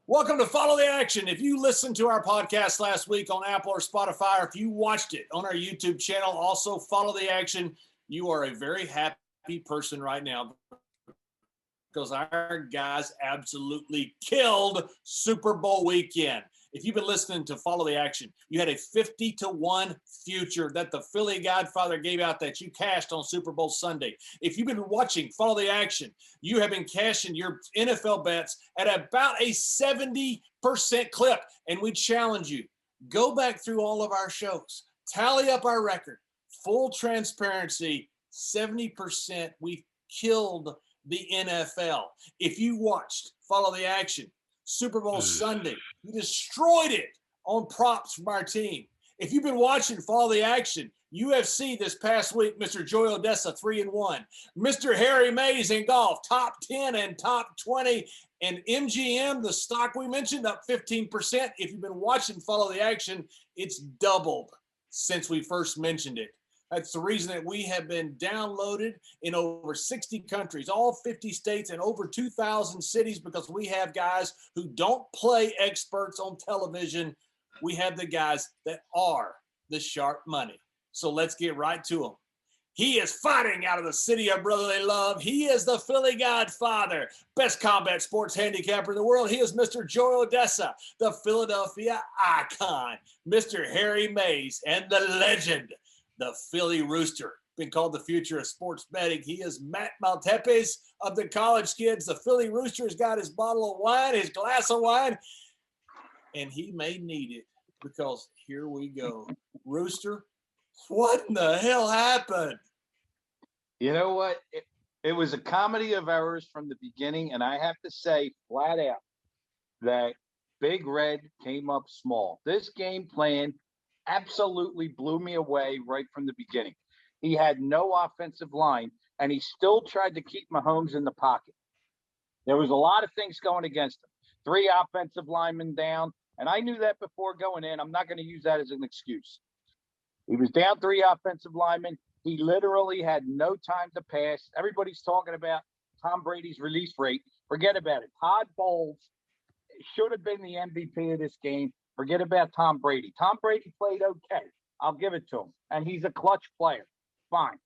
Welcome to Follow the Action. If you listened to our podcast last week on Apple or Spotify, or if you watched it on our YouTube channel, also Follow the Action. You are a very happy person right now because our guys absolutely killed Super Bowl weekend. If you've been listening to Follow the Action, you had a 50-1 future that the Philly Godfather gave out that you cashed on Super Bowl Sunday. If you've been watching Follow the Action, you have been cashing your NFL bets at about a 70% clip. And we challenge you, go back through all of our shows, tally up our record, full transparency, 70%. We killed the NFL. If you watched Follow the Action, Super Bowl Sunday, you destroyed it on props from our team. If you've been watching Follow the Action, UFC this past week, Mr. Joey Odessa, 3-1. Mr. Harry Mays in golf, top 10 and top 20. And MGM, the stock we mentioned, up 15%. If you've been watching Follow the Action, it's doubled since we first mentioned it. That's the reason that we have been downloaded in over 60 countries, all 50 states, and over 2,000 cities, because we have guys who don't play experts on television. We have the guys that are the sharp money. So let's get right to him. He is fighting out of the city of brotherly love. He is the Philly Godfather, best combat sports handicapper in the world. He is Mr. Joey Odessa, the Philadelphia icon, Mr. Harry Mays, and the legend, the Philly Rooster, been called the future of sports betting. He is Matt Maltepes of the College Kids. The Philly Rooster has got his bottle of wine, his glass of wine, and he may need it because here we go. Rooster, what in the hell happened? You know what? It was a comedy of errors from the beginning, and I have to say flat out that Big Red came up small. This game plan absolutely blew me away right from the beginning. He had no offensive line, and he still tried to keep Mahomes in the pocket. There was a lot of things going against him. 3 offensive linemen down, and I knew that before going in. I'm not going to use that as an excuse. He was down 3 offensive linemen. He literally had no time to pass. Everybody's talking about Tom Brady's release rate. Forget about it. Todd Bowles should have been the MVP of this game. Forget about Tom Brady. Tom Brady played okay. I'll give it to him. And he's a clutch player. Fine.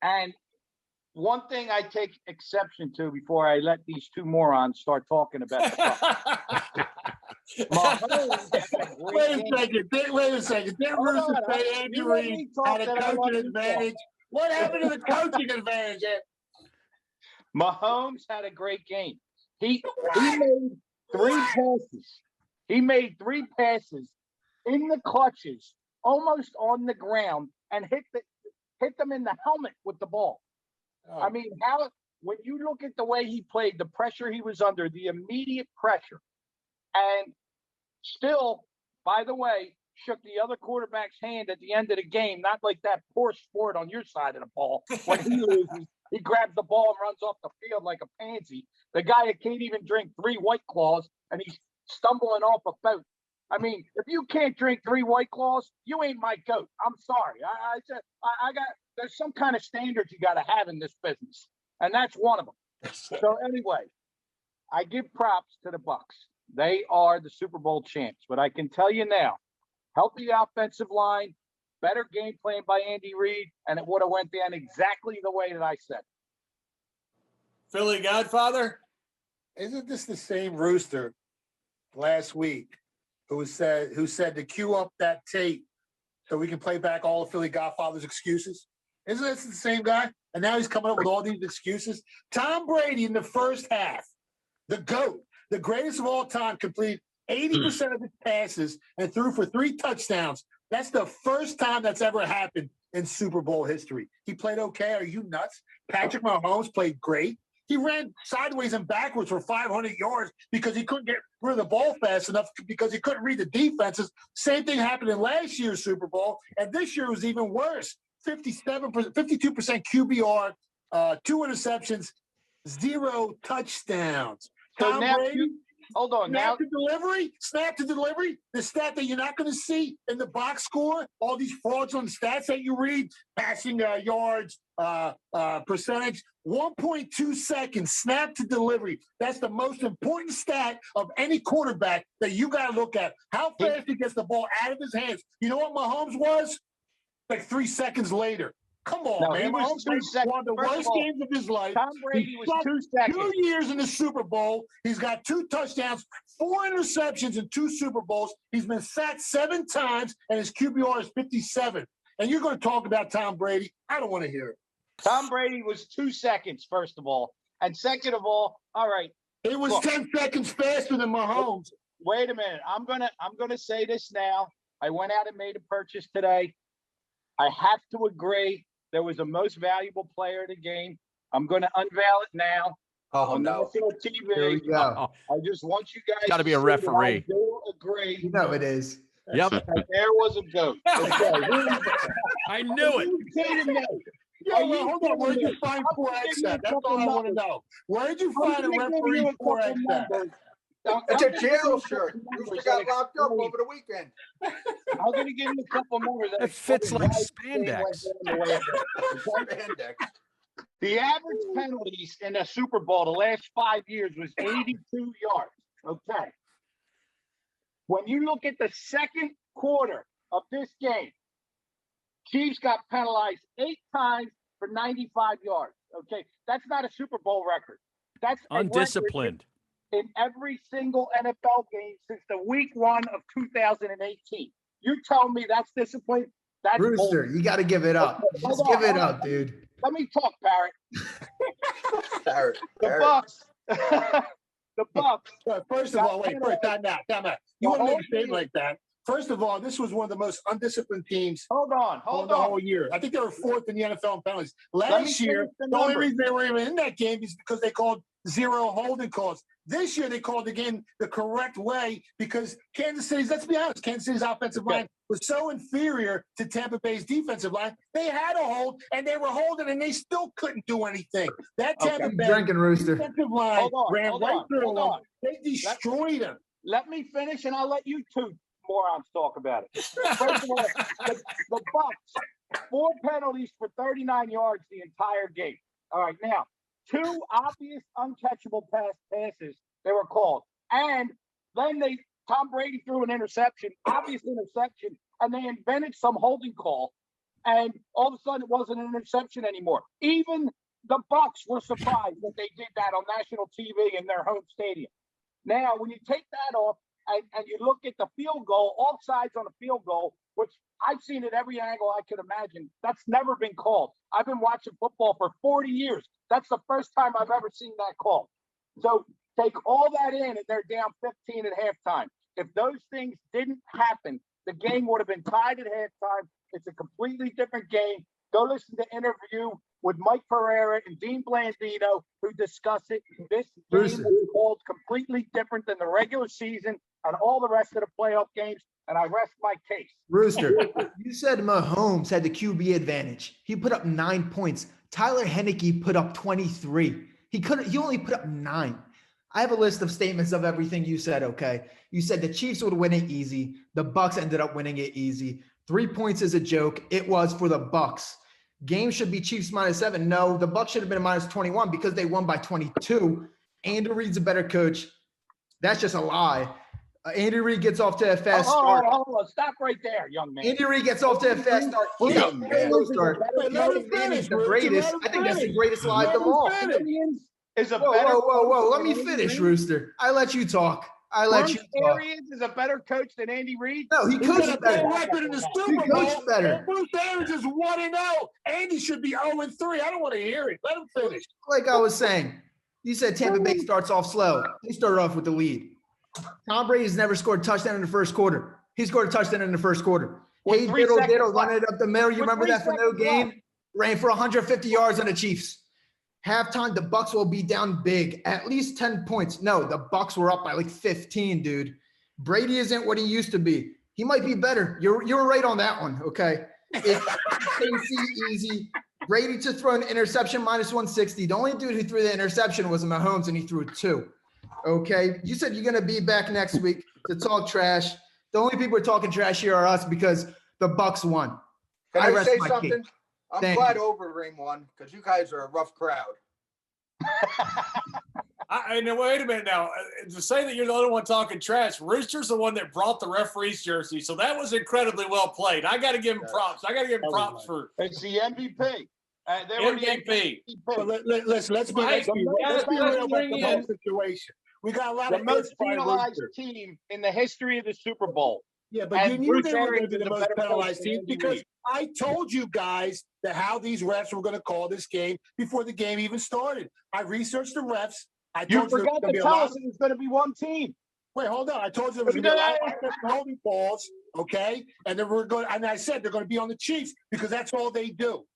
And one thing I take exception to before I let these two morons start talking about the Wait a second. Didn't Rooster say Andy Reid had a coaching advantage? What happened to the coaching advantage? Mahomes had a great game. He made 3 passes. He made 3 passes in the clutches, almost on the ground, and hit them in the helmet with the ball. Oh. I mean, when you look at the way he played, the pressure he was under, the immediate pressure, and still, by the way, shook the other quarterback's hand at the end of the game, not like that poor sport on your side of the ball. When he loses, he grabs the ball and runs off the field like a pansy. The guy that can't even drink 3 White Claws, and he's stumbling off a boat. I mean, if you can't drink 3 White Claws, you ain't my goat. I'm sorry. There's some kind of standards you got to have in this business, and that's one of them. So anyway, I give props to the Bucs. They are the Super Bowl champs. But I can tell you now, healthy offensive line, better game plan by Andy Reid, and it would have went down exactly the way that I said. Philly Godfather? Isn't this the same Rooster last week who said to cue up that tape so we can play back all of Philly Godfather's excuses? Isn't this the same guy? And now he's coming up with all these excuses. Tom Brady in the first half, the GOAT, the greatest of all time, completed 80% of his passes and threw for 3 touchdowns. That's the first time that's ever happened in Super Bowl history. He played okay. Are you nuts? Patrick Mahomes played great. He ran sideways and backwards for 500 yards because he couldn't get rid of the ball fast enough because he couldn't read the defenses. Same thing happened in last year's Super Bowl, and this year was even worse. 52% QBR, 2 interceptions, 0 touchdowns. So Tom now Brady, Hold on. Now, Snap to delivery, the stat that you're not going to see in the box score, all these fraudulent stats that you read, passing yards, percentage, 1.2 seconds, snap to delivery. That's the most important stat of any quarterback that you got to look at. How fast he gets the ball out of his hands. You know what Mahomes was? Like 3 seconds later. Come on, man. He was 2 seconds. One of the worst games of his life. Tom Brady was 2 seconds. 2 years in the Super Bowl. He's got 2 touchdowns, 4 interceptions in 2 Super Bowls. He's been sacked 7 times, and his QBR is 57. And you're going to talk about Tom Brady? I don't want to hear it. Tom Brady was 2 seconds, first of all. And second of all right. It was 10 seconds faster than Mahomes. Wait a minute. I'm gonna say this now. I went out and made a purchase today. I have to agree. There was a most valuable player of the game. I'm going to unveil it now on national TV. There we go. I just want you guys. Got to be a referee. I do agree. You know it is. Yep. There was a goat. Okay. I knew it. Yeah, well, hold on. Where'd you find 4X at? That's all I want to know. Where'd you find a referee 4X at? It's a jail shirt. Rooster got locked up over the weekend. I'm going to give you a couple more. It fits like spandex. Spandex. The average penalties in the Super Bowl the last 5 years was 82 yards. Okay. When you look at the second quarter of this game, Chiefs got penalized 8 times for 95 yards. Okay. That's not a Super Bowl record. That's undisciplined. In every single NFL game since the week 1 of 2018. You tell me that's discipline? That's Rooster, you got to give it up. Just give it up, dude. Let me talk, Barrett. Barrett. The Bucks. The Bucks. First of all, time out. You want to make a statement like that? First of all, this was one of the most undisciplined teams. Hold on. The whole year. I think they were 4th in the NFL in penalties. Last year, the only reason they were even in that game is because they called 0 holding calls. This year, they called the game the correct way because Kansas City's, let's be honest, Kansas City's offensive line was so inferior to Tampa Bay's defensive line. They had a hold, and they were holding, and they still couldn't do anything. That Tampa Bay drinking, Rooster. defensive line ran right through them. They destroyed them. Let me finish, and I'll let you 2 morons talk about it. First of all, the Bucks, 4 penalties for 39 yards the entire game. All right, now, 2 obvious uncatchable passes they were called. And then Tom Brady threw an interception, obvious interception, and they invented some holding call. And all of a sudden it wasn't an interception anymore. Even the Bucks were surprised that they did that on national TV in their home stadium. Now, when you take that off and you look at the field goal, offsides on a field goal, which I've seen at every angle I could imagine, that's never been called. I've been watching football for 40 years. That's the first time I've ever seen that call. So take all that in, and they're down 15 at halftime. If those things didn't happen, the game would have been tied at halftime. It's a completely different game. Go listen to the interview with Mike Pereira and Dean Blandino, who discuss it. This game was called completely different than the regular season and all the rest of the playoff games, and I rest my case. Rooster, you said Mahomes had the QB advantage. He put up 9 points. Tyler Henneke put up 23. He only put up 9. I have a list of statements of everything you said, okay? You said the Chiefs would win it easy. The Bucks ended up winning it easy. 3 points is a joke. It was for the Bucks. Game should be Chiefs -7. No, the Bucks should have been -21 because they won by 22. Andy Reid's a better coach. That's just a lie. Andy Reid gets off to a fast start. Hold on. Stop right there, young man. Andy Reid gets off to a fast start. Slow start. Manny's the greatest. I think that's the greatest lie of them all. Whoa. Let me finish, Rooster. I let you talk. Bruce Arians is a better coach than Andy Reid? No, he coached better. Record in the Super Bowl. Bruce Arians is 1-0. Andy should be 0-3. I don't want to hear it. Let him finish. Like I was saying, you said Tampa Bay starts off slow. They started off with the lead. Tom Brady's never scored a touchdown in the first quarter. He scored a touchdown in the first quarter. Hey, diddle, run it up the middle. You remember that for no game? Ran for 150 yards on the Chiefs. Halftime, the Bucks will be down big, at least 10 points. No, the Bucks were up by like 15, dude. Brady isn't what he used to be. He might be better. You're right on that one, okay? It's easy. Brady to throw an interception -160. The only dude who threw the interception was Mahomes, and he threw 2. Okay. You said you're going to be back next week to talk trash. The only people who are talking trash here are us because the Bucks won. Can I rest say my something? case. I'm Thank glad you. Overeem won because you guys are a rough crowd. Now, wait a minute now. To say that you're the only one talking trash, Rooster's the one that brought the referee's jersey, so that was incredibly well played. I got to give him props. I got to give him props for It's the MVP. They were the MVP. But listen, let's be Hey, real guys, about let's bring the whole in- situation. We got a lot the of most ifs by penalized Rooster. team in the history of the Super Bowl. Yeah, but And you knew Bruce they were going to Arians be is the a most better penalized coach team than Andy because Reid. I told you guys that how these refs were going to call this game before the game even started. I researched the refs. I You told you there was forgot going to to be a tell lot us it was going to be one team. Wait, hold on. I told you there was going to be a lot of offensive holding calls, okay? And then we're going. And I said they're going to be on the Chiefs because that's all they do.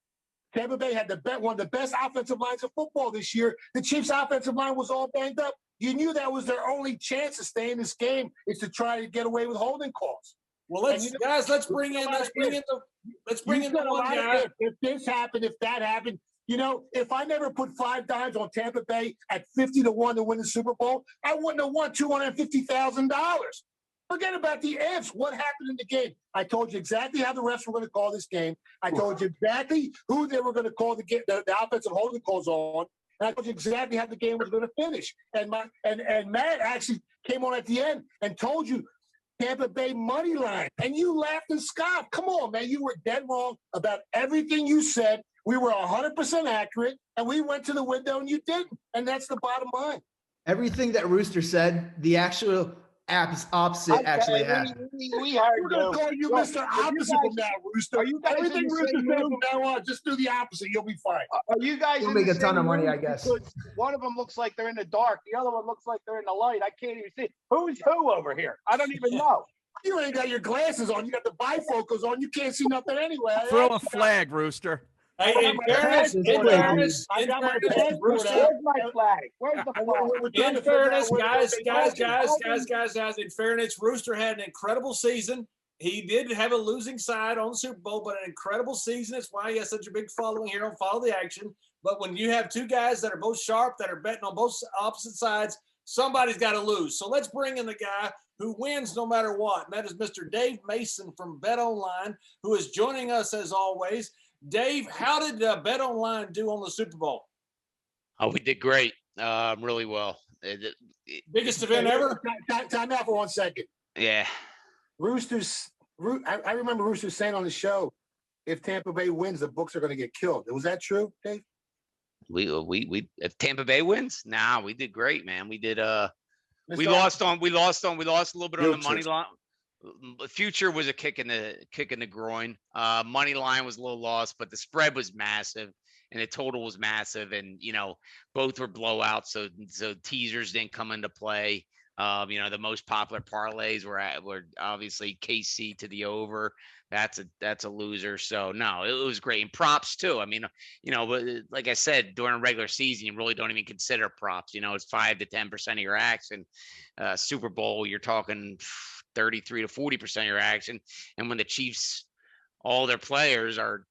Tampa Bay had one of the best offensive lines of football this year. The Chiefs' offensive line was all banged up. You knew that was their only chance to stay in this game is to try to get away with holding calls. Well, let's bring in the one guy. If this happened, if that happened, if I never put 5 dimes on Tampa Bay at 50-1 to win the Super Bowl, I wouldn't have won $250,000. Forget about the ifs. What happened in the game? I told you exactly how the refs were going to call this game. I told you exactly who they were going to call the offensive holding calls on. And I told you exactly how the game was going to finish. And Matt actually came on at the end and told you Tampa Bay money line. And you laughed and scoffed. Come on, man. You were dead wrong about everything you said. We were 100% accurate, and we went to the window and you didn't. And that's the bottom line. Everything that Rooster said, the actual opposite actually happened. We heard We're going to call you Mr. Opposite from now, Rooster. Are you guys Everything in the Rooster same says room? from now on, just do the opposite. You'll be fine. Are you guys You'll in make the a ton same of money, room? I guess. Because one of them looks like they're in the dark. The other one looks like they're in the light. I can't even see. Who's who over here? I don't even know. You ain't got your glasses on. You got the bifocals on. You can't see nothing anyway. Throw a flag, Rooster. Hey, in fairness, I got my passport out. Where's my flag? Where's the And flag? we're trying in to figure out fairness, where guys, in fairness, Rooster had an incredible season. He did have a losing side on the Super Bowl, but an incredible season. That's why he has such a big following here on Follow the Action. But when you have two guys that are both sharp, that are betting on both opposite sides, somebody's got to lose. So let's bring in the guy who wins no matter what. And that is Mr. Dave Mason from Bet Online, who is joining us as always. Dave, how did Bet Online do on the Super Bowl? Oh, we did great. Really well. Biggest event ever? Time out for 1 second. Yeah. I remember Rooster saying on the show, if Tampa Bay wins, the books are going to get killed. Was that true, Dave? We if Tampa Bay wins, we did great, man. We did we Mr. lost a little bit on the money line. Future was a kick in the groin. Money line was a little lost, but the spread was massive and the total was massive, and both were blowouts, so teasers didn't come into play. The most popular parlays were obviously KC to the over. That's a loser. So no, it was great. And props too. I mean, but like I said, during a regular season, you really don't even consider props. It's 5 to 10% of your action. Super Bowl, you're talking 33 to 40% of your action. And when the Chiefs, all their players are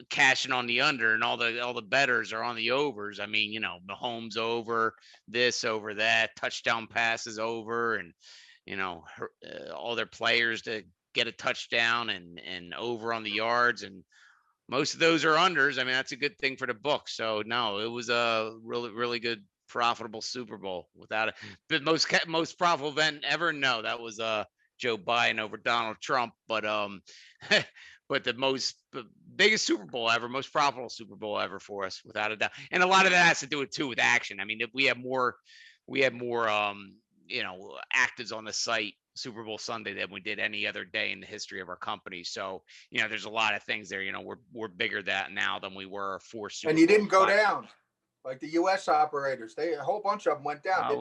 cashing on the under, and all the bettors are on the overs. I mean, Mahomes over, this over that, touchdown passes over, and all their players to get a touchdown and over on the yards, and most of those are unders. I mean, that's a good thing for the book. So no, it was a really, really good, profitable Super Bowl. Without the most profitable event ever. No, that was Joe Biden over Donald Trump, but but the biggest Super Bowl ever, most profitable Super Bowl ever for us, without a doubt. And a lot of that has to do with action. I mean, we have more actives on the site Super Bowl Sunday than we did any other day in the history of our company. So, there's a lot of things there. We're bigger now than we were for Super Bowl. And you didn't go down like the U.S. operators. A whole bunch of them went down.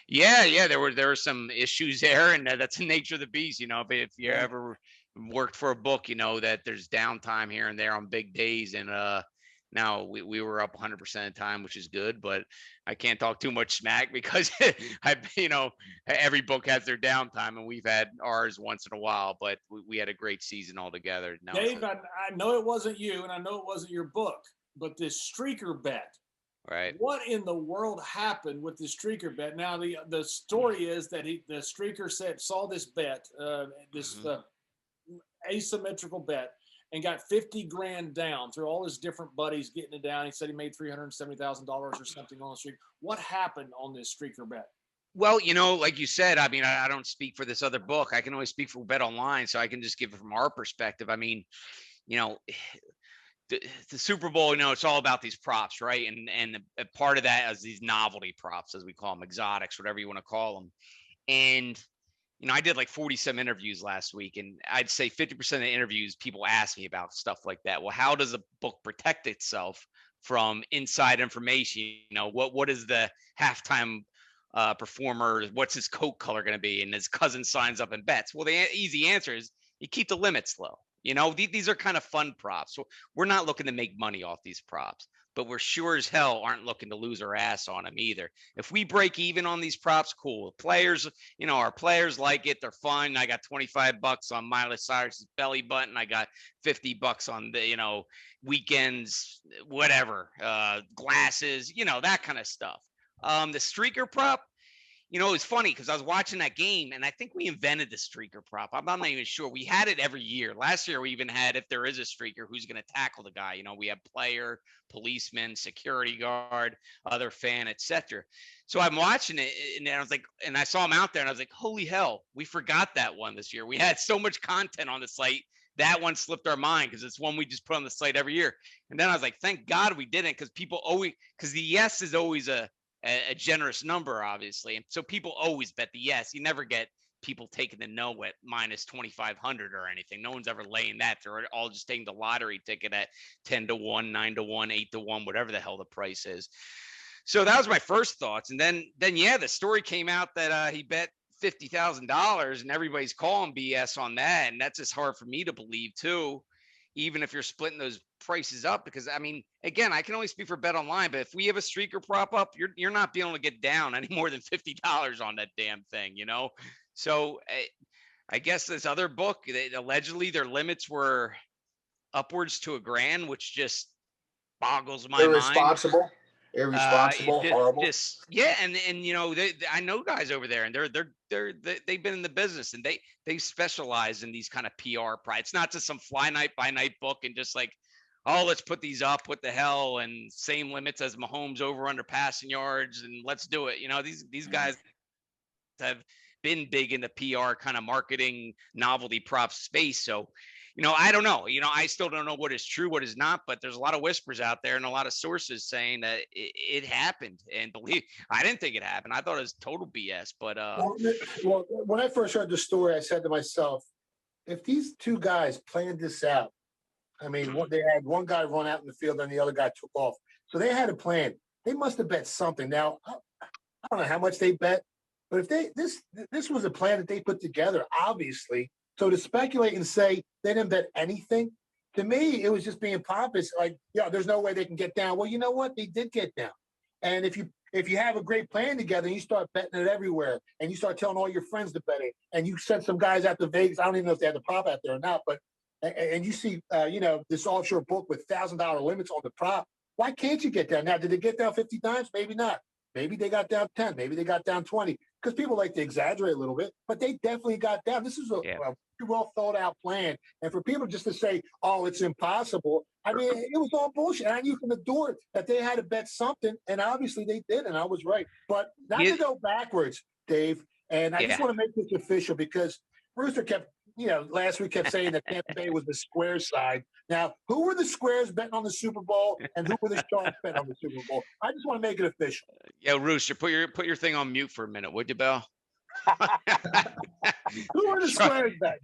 Yeah. There were some issues there, and that's the nature of the beast. If you ever worked for a book, that there's downtime here and there on big days, and now we were up 100% of the time, which is good, but I can't talk too much smack because every book has their downtime, and we've had ours once in a while, but we had a great season altogether. Dave, I know it wasn't you, and I know it wasn't your book, but this streaker bet Right. What in the world happened with the streaker bet? Now the story is that the streaker saw this bet, asymmetrical bet, and got 50 grand down through all his different buddies getting it down. He said he made $370,000 or something on the streak. What happened on this streaker bet? Well, like you said, I mean, I don't speak for this other book. I can only speak for Bet Online, so I can just give it from our perspective. I mean, the Super Bowl, it's all about these props, right? And a part of that is these novelty props, as we call them, exotics, whatever you want to call them. And I did like 47 interviews last week, and I'd say 50% of the interviews, people ask me about stuff like that. Well, how does a book protect itself from inside information? What is the halftime performer? What's his coat color going to be? And his cousin signs up and bets. Well, the easy answer is you keep the limits low. These are kind of fun props. So we're not looking to make money off these props, but we're sure as hell aren't looking to lose our ass on them either. If we break even on these props, cool. Players, our players like it. They're fun. I got $25 on Miley Cyrus's belly button. I got $50 on the, weekends, whatever, glasses, that kind of stuff. The streaker prop, it was funny because I was watching that game, and I think we invented the streaker prop. I'm not even sure. We had it every year. Last year, we even had, if there is a streaker, who's going to tackle the guy. We have player, policeman, security guard, other fan, etc. So I'm watching it, and I was like, and I saw him out there, and I was like, holy hell, we forgot that one this year. We had so much content on the site. That one slipped our mind because it's one we just put on the site every year. And then I was like, thank God we didn't, because because the yes is always a generous number, obviously. And so people always bet the yes. You never get people taking the no at minus 2,500 or anything. No one's ever laying that. They're all just taking the lottery ticket at 10-1, 9-1, 8-1, whatever the hell the price is. So that was my first thoughts. And then yeah, the story came out that he bet $50,000, and everybody's calling BS on that. And that's just hard for me to believe too, even if you're splitting those prices up, because I mean, again, I can only speak for Bet Online, but if we have a streaker prop up, you're not being able to get down any more than $50 on that damn thing, So I guess this other book, allegedly their limits were upwards to $1,000, which just boggles my mind. Irresponsible, horrible. Yeah, and I know guys over there, and they've been in the business, and they specialize in these kind of PR pride. It's not just some fly night by night book and just like, oh, let's put these up. What the hell? And same limits as Mahomes over under passing yards, and let's do it. These guys have been big in the PR kind of marketing novelty prop space. So, I don't know. I still don't know what is true, what is not, but there's a lot of whispers out there and a lot of sources saying that it happened. And I didn't think it happened. I thought it was total BS. But well, when I first heard the story, I said to myself, if these two guys planned this out, I mean, they had one guy run out in the field and the other guy took off. So they had a plan. They must have bet something. Now, I don't know how much they bet, but if this was a plan that they put together, obviously. So to speculate and say they didn't bet anything, to me, it was just being pompous. Like, yeah, there's no way they can get down. Well, you know what? They did get down. And if you have a great plan together and you start betting it everywhere and you start telling all your friends to bet it and you send some guys out to Vegas, I don't even know if they had the prop out there or not, but and you see, this offshore book with $1,000 limits on the prop, why can't you get down? Now, did it get down 50 times? Maybe not. Maybe they got down 10. Maybe they got down 20. Because people like to exaggerate a little bit, but they definitely got down. This is a well thought out plan. And for people just to say, oh, it's impossible, I mean, it was all bullshit. I knew from the door that they had to bet something, and obviously they did, and I was right. But not to go backwards, Dave, and I just want to make this official because Rooster kept, last week kept saying that Tampa Bay was the square side. Now, who were the squares betting on the Super Bowl, and who were the sharps betting on the Super Bowl? I just want to make it official. Yeah, Rooster, put your thing on mute for a minute, would you, Bell? Who were the squares betting?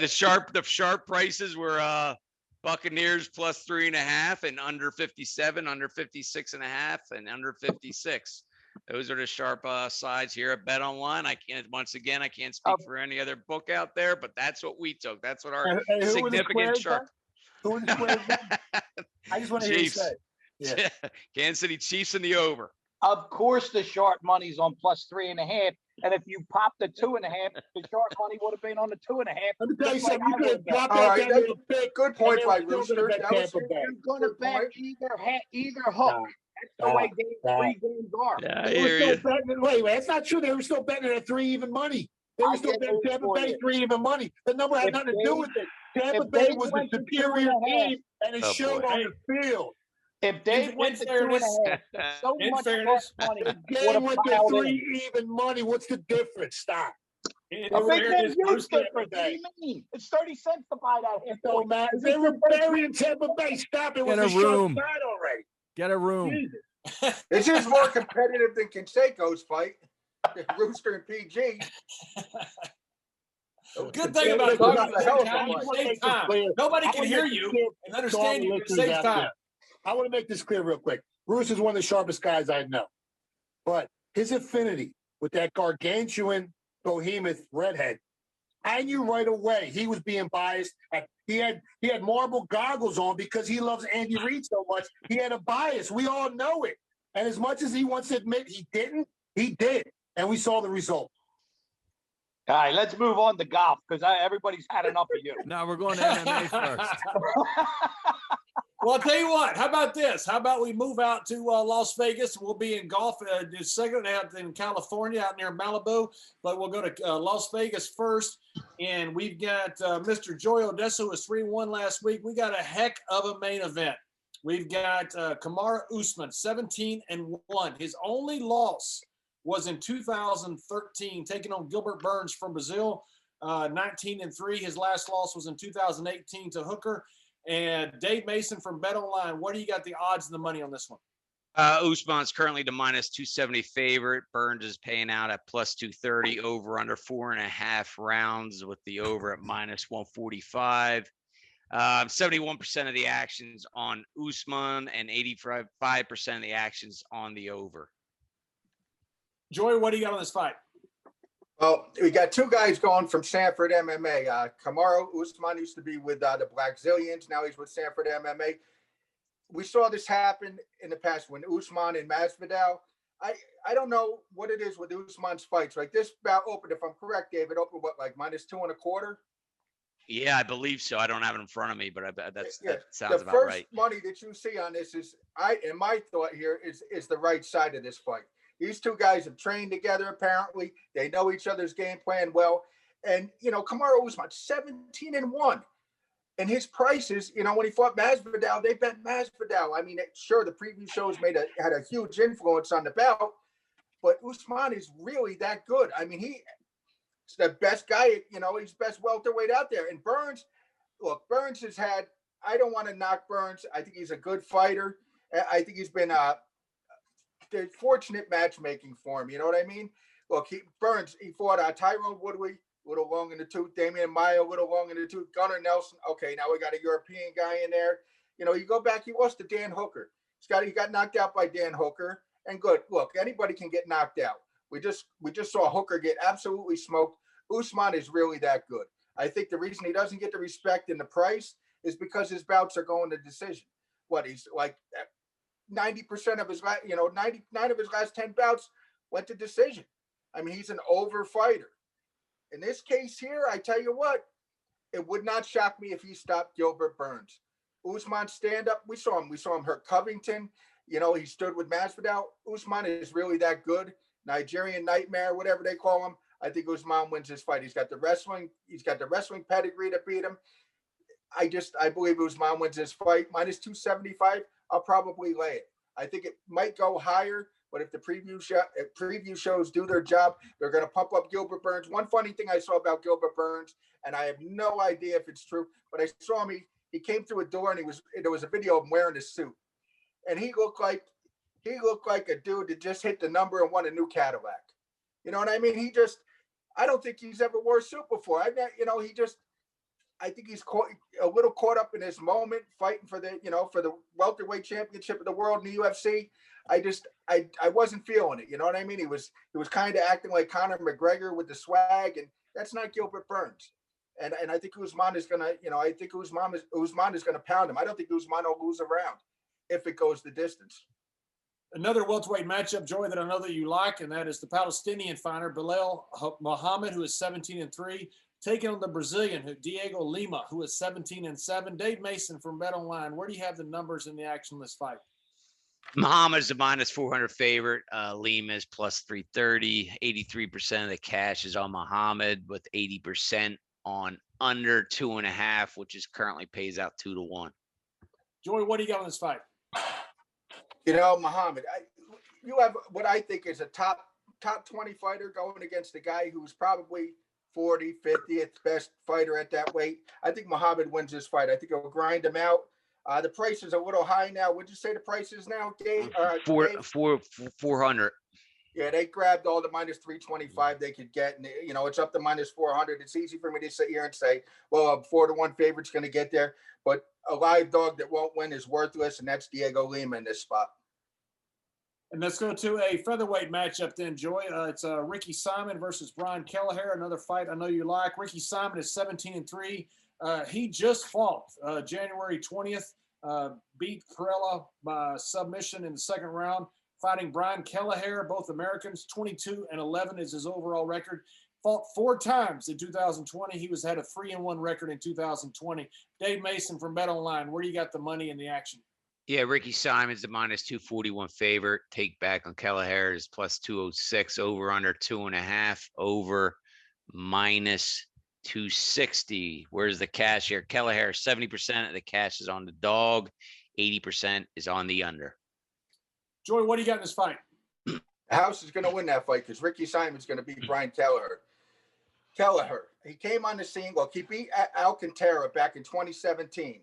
The sharp prices were Buccaneers plus 3.5 and under 57, under 56.5, and under 56. Those are the sharp sides here at Bet Online. I can't speak for any other book out there, but that's what we took. That's what our significant sharp. Who were the squares? I just want to hear you say. Yeah. Kansas City Chiefs in the over. Of course, the sharp money's on plus 3.5 And if you popped the 2.5, the sharp money would have been on the 2.5. Let me tell you just like something. You I could have would've bet. dropped All that right, down that's to the pick. good point and by they were still Rooster. gonna bet That was Tampa Bay. You're going to good bet point. either hook. That's the way free games are. Yeah, I They were hear still you. betting. Wait, that's not true. They were still betting at 3 even money. They were I still get betting news Tampa for Bay you. 3 even money. The number had If nothing to do with it. Tampa if Bay Dave was the went to superior 2.5, team, and it Oh, showed boy. on the field. if Dave In went to fairness, 2.5, so in much fairness, sharp money The would game have went to piled 3 in. even money. What's the difference? Stop. in They A were big fairness, game's huge Rooster, difference. What do you mean? It's 30 cents to buy that half It don't point. matter. Is They it were 30 burying Tampa Bay. Stop. It was Get a the sharp room. side already. Get a room. Jesus. This is more competitive than Canseco's fight. Rooster and PG. Good thing about Listen, talking at the hell same of a time, you fight. I wanna save make this time. clear. Nobody I can wanna hear make this you clear and to all understand the you. It listeners saves out time. there. I want to make this clear real quick. Bruce is one of the sharpest guys I know, but his affinity with that gargantuan behemoth redhead, I knew right away he was being biased. He had marble goggles on because he loves Andy Reid so much. He had a bias. We all know it. And as much as he wants to admit he didn't, he did. And we saw the result. All right, let's move on to golf because everybody's had enough of you. No, we're going to MMA first. Well, I'll tell you what. How about this? How about we move out to Las Vegas? We'll be in golf the second out in California, out near Malibu, but we'll go to Las Vegas first. And we've got Mr. Joey Odessa, who was 3-1 last week. We got a heck of a main event. We've got Kamaru Usman, 17-1. His only loss was in 2013, taking on Gilbert Burns from Brazil, 19-3. His last loss was in 2018 to Hooker. And Dave Mason from Bet Online, what do you got the odds and the money on this one? Usman's currently the -270 favorite. Burns is paying out at +230, over under 4.5 rounds with the over at -145. 71% of the actions on Usman and 85% of the actions on the over. Joy, what do you got on this fight? Well, we got two guys going from Sanford MMA. Kamaru Usman used to be with the Blackzilians. Now he's with Sanford MMA. We saw this happen in the past when Usman and Masvidal. I don't know what it is with Usman's fights. Like this bout opened, if I'm correct, David, opened what, like -2.25? Yeah, I believe so. I don't have it in front of me, but that sounds the about first right. money that you see on this is in my thought here is the right side of this fight. These two guys have trained together. Apparently, they know each other's game plan well. And Kamaru Usman 17-1, and his prices. When he fought Masvidal, they bet Masvidal. I mean, sure, the preview shows had a huge influence on the bout, but Usman is really that good. I mean, he's the best guy. He's best welterweight out there. And Burns, look, Burns has had. I don't want to knock Burns. I think he's a good fighter. I think he's been the fortunate matchmaking for him. You know what I mean? Look, Burns, he fought Tyrone Woodley, a little long in the tooth. Damian Maia, a little long in the tooth. Gunnar Nelson. Okay, now we got a European guy in there. You go back, he lost to Dan Hooker. He got knocked out by Dan Hooker. And good. Look, anybody can get knocked out. We just saw Hooker get absolutely smoked. Usman is really that good. I think the reason he doesn't get the respect and the price is because his bouts are going to decision. What, he's like 90% of his 99 of his last 10 bouts went to decision. I mean, he's an over fighter. In this case here, I tell you what, it would not shock me if he stopped Gilbert Burns. Usman stand up. We saw him hurt Covington. He stood with Masvidal. Usman is really that good. Nigerian Nightmare, whatever they call him. I think Usman wins this fight. He's got the wrestling pedigree to beat him. I believe Usman wins this fight. -275. I'll probably lay it. I think it might go higher, but if the preview shows do their job, they're going to pump up Gilbert Burns. One funny thing I saw about Gilbert Burns, and I have no idea if it's true, but I saw him. He came through a door, and there was a video of him wearing a suit, and he looked like a dude that just hit the number and won a new Cadillac. You know what I mean? I don't think he's ever wore a suit before. I think he's a little caught up in this moment, fighting for the welterweight championship of the world in the UFC. I wasn't feeling it. You know what I mean? He was kind of acting like Conor McGregor with the swag, and that's not Gilbert Burns. And I think Usman is gonna, Usman is gonna pound him. I don't think Usman will lose a round if it goes the distance. Another welterweight matchup, Joey, that I know that you like, and that is the Palestinian fighter Bilal Muhammad, who is 17-3, taking on the Brazilian Diego Lima, who is 17-7. Dave Mason from Bet Online, where do you have the numbers in the action in this fight? Muhammad is a minus 400 favorite. Lima is plus 330. 83% of the cash is on Muhammad, with 80% on under 2.5, which is currently pays out 2-1. Joey, what do you got on this fight? Muhammad, you have what I think is a top 20 fighter going against a guy who's probably 40, 50th best fighter at that weight. I think Muhammad wins this fight. I think he'll grind him out. The price is a little high now. Would you say the price is now, Dave? 400. Yeah, they grabbed all the minus 325 they could get, and it's up to minus 400. It's easy for me to sit here and say, well, a 4-1 favorite's going to get there, but a live dog that won't win is worthless, and that's Diego Lima in this spot. And let's go to a featherweight matchup then, Joy. It's Ricky Simon versus Brian Kelleher, another fight I know you like. Ricky Simon is 17-3. He just fought January 20th, beat Perella by submission in the second round, fighting Brian Kelleher, both Americans. 22-11 is his overall record. Fought 4 times in 2020. He had a 3-1 record in 2020. Dave Mason from Bet Online, where do you got the money in the action? Yeah, Ricky Simon's the minus 241 favorite. Take back on Kelleher is plus 206. Over under 2.5. Over minus 260. Where's the cash here? Kelleher, 70% of the cash is on the dog. 80% is on the under. Joey, what do you got in this fight? The house is going to win that fight because Ricky Simon's going to beat Brian Kelleher. He came on the scene. Look, he beat Alcantara back in 2017.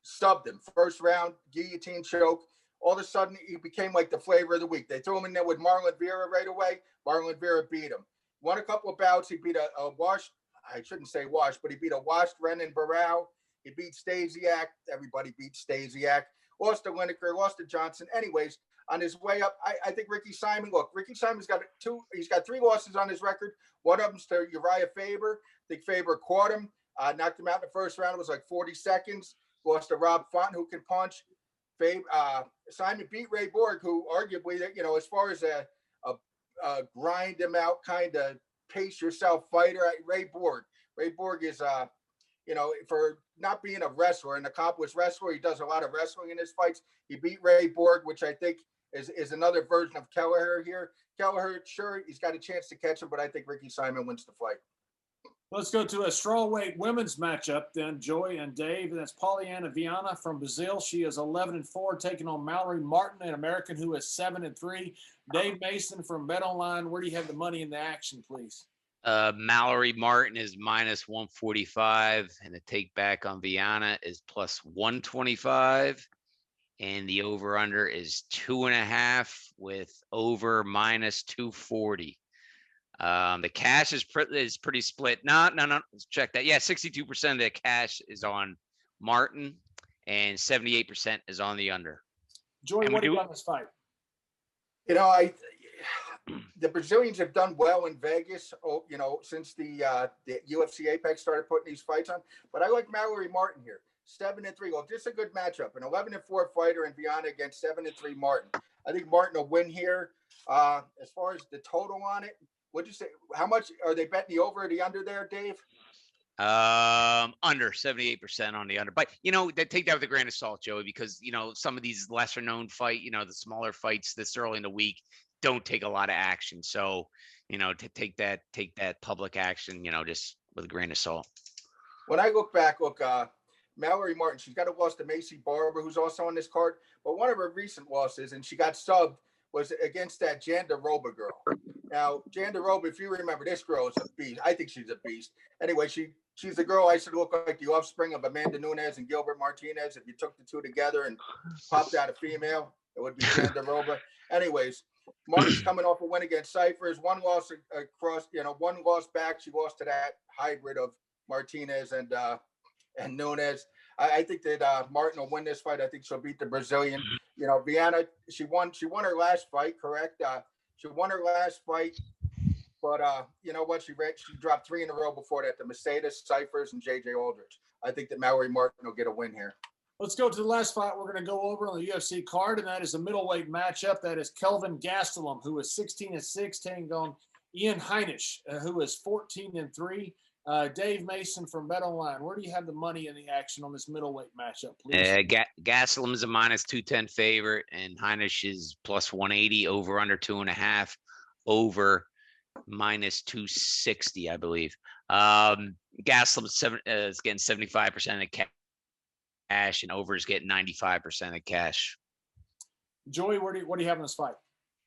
Stubbed him. First round, guillotine choke. All of a sudden, he became like the flavor of the week. They threw him in there with Marlon Vera right away. Marlon Vera beat him. Won a couple of bouts. He beat a washed, I shouldn't say washed, but he beat a washed Renan Barao. He beat Stasiak. Everybody beat Stasiak. Lost to Lineker, lost to Johnson. Anyways, on his way up, I think Ricky Simon's got he's got 3 losses on his record. One of them's to Uriah Faber. I think Faber caught him, knocked him out in the first round. It was like 40 seconds. Lost to Rob Font, who can punch. Simon beat Ray Borg, who arguably, as far as a grind him out kind of pace yourself fighter, Ray Borg is, for not being a wrestler, an accomplished wrestler, he does a lot of wrestling in his fights. He beat Ray Borg, which I think is another version of Kelleher here. Kelleher, sure, he's got a chance to catch him, but I think Ricky Simon wins the fight. Let's go to a strawweight women's matchup then, Joey and Dave. And that's Poliana Viana from Brazil. She is 11-4, taking on Mallory Martin, an American who is 7-3. Dave Mason from Bet Online, where do you have the money in the action, please? Mallory Martin is minus 145, and the take back on Viana is plus 125. And the over under is 2.5 with over minus 240. The cash is pretty split. No. Let's check that. Yeah, 62% of the cash is on Martin, and 78% is on the under. Joey, what do you got in this fight? The Brazilians have done well in Vegas, since the UFC Apex started putting these fights on. But I like Mallory Martin here, 7-3. Well, this is a good matchup. An 11-4 fighter in Viana against 7-3 Martin. I think Martin will win here. As far as the total on it, what'd you say? How much are they betting the over or the under there, Dave? Under 78% on the under, but they take that with a grain of salt, Joey, because some of these lesser known fight, the smaller fights this early in the week don't take a lot of action. So, to take that public action, just with a grain of salt. When I look back, Mallory Martin, she's got a loss to Macy Barber, who's also on this card, but one of her recent losses, and she got subbed, was against that Jandiroba girl. Now, Jandiroba, if you remember, this girl is a beast. I think she's a beast. Anyway, she's the girl I said look like the offspring of Amanda Nunes and Gilbert Martinez. If you took the two together and popped out a female, it would be Jandiroba. Anyways, Martin's coming off a win against Cyphers. One loss across, one loss back. She lost to that hybrid of Martinez and Nunes. I think that Martin will win this fight. I think she'll beat the Brazilian. Viana, she won her last fight, correct? She won her last fight, but you know what? She dropped 3 in a row before that: the Mercedes, Cyphers, and JJ Aldrich. I think that Mallory Martin will get a win here. Let's go to the last fight we're going to go over on the UFC card, and that is a middleweight matchup. That is Kelvin Gastelum, who is 16-6, taking on Ian Heinisch, who is 14-3. Dave Mason from BetOnline, where do you have the money in the action on this middleweight matchup, please? Gastelum is a -210 favorite, and Heinisch is +180, over under 2.5, over -260, I believe. Gastelum is getting 75% of cash, and over is getting 95% of cash. Joey, what do you have in this fight?